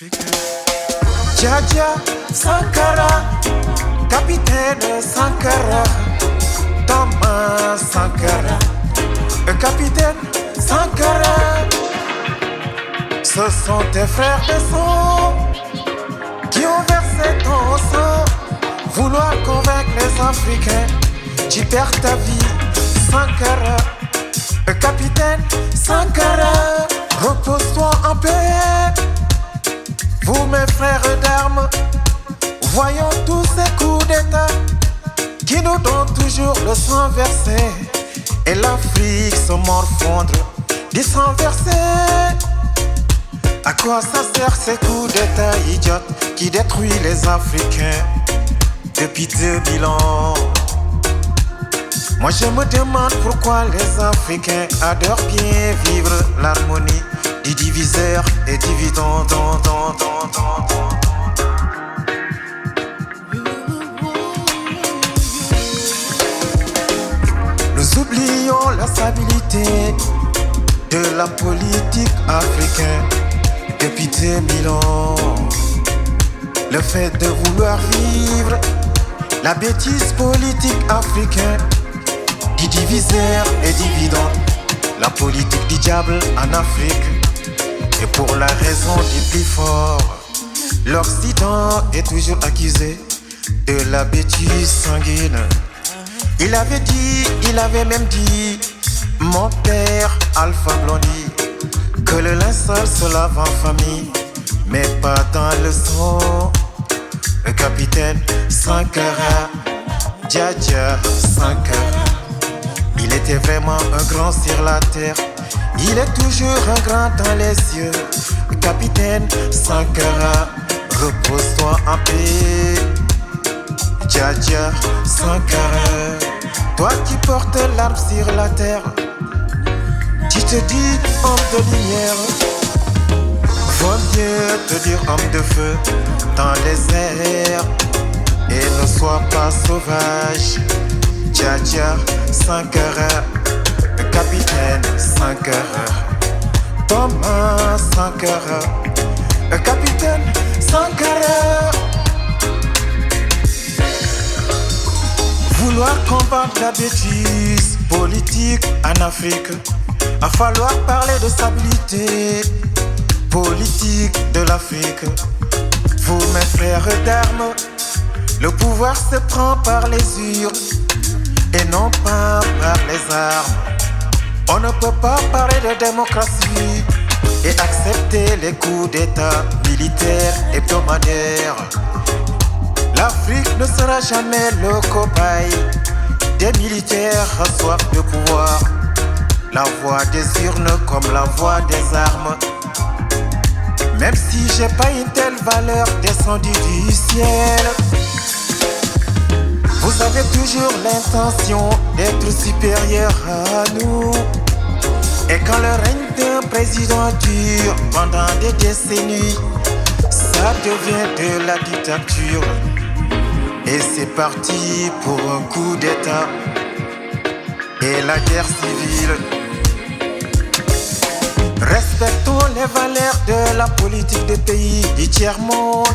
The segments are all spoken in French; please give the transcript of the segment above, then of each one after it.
Dja Sankara, capitaine Sankara, Thomas Sankara, capitaine Sankara. Ce sont tes frères de sang qui ont versé ton sang. Vouloir convaincre les Africains, tu perds ta vie, Sankara. Capitaine Sankara, repose-toi en paix. Vous mes frères d'armes, voyons tous ces coups d'état qui nous donnent toujours le sang versé. Et l'Afrique se morfondre du sang versé. À quoi ça sert ces coups d'état idiotes qui détruisent les Africains depuis 2000 ans? Moi je me demande pourquoi les Africains adorent bien vivre l'harmonie du diviseur et dividend. Nous oublions la stabilité de la politique africaine depuis 2000 ans. Le fait de vouloir vivre la bêtise politique africaine du diviseur et dividende, la politique du diable en Afrique. Et pour la raison du plus fort, l'Occident est toujours accusé de la bêtise sanguine. Il avait même dit, mon père Alpha Blondy, que le linceul se lave en famille, mais pas dans le sang. Le capitaine Sankara, Dja Sankara, il était vraiment un grand sur la terre. Il est toujours un grand dans les cieux. Capitaine Sankara, repose-toi en paix. Dja Sankara, toi qui portes l'arme sur la terre, tu te dis homme de lumière. Vaut mieux te dire homme de feu dans les airs et ne sois pas sauvage. Dja Sankara, capitaine Sankara, Thomas Sankara, capitaine Sankara. Vouloir combattre la bêtise politique en Afrique, va falloir parler de stabilité politique de l'Afrique. Vous mes frères d'armes, le pouvoir se prend par les urnes et non pas par les armes. On ne peut pas parler de démocratie et accepter les coups d'état militaires hebdomadaires. L'Afrique ne sera jamais le cobaye des militaires à soif de pouvoir. La voix des urnes comme la voix des armes. Même si j'ai pas une telle valeur descendue du ciel, vous avez toujours l'intention d'être supérieur à nous. Et quand le règne d'un président dure pendant des décennies, ça devient de la dictature. Et c'est parti pour un coup d'état et la guerre civile. Respectons les valeurs de la politique des pays du tiers-monde.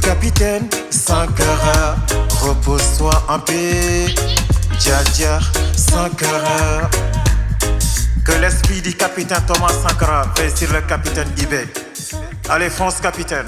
Capitaine Sankara, repose-toi en paix. Dja Sankara. Que l'esprit du capitaine Thomas Sankara veille sur le capitaine Ibé. Allez, fonce capitaine.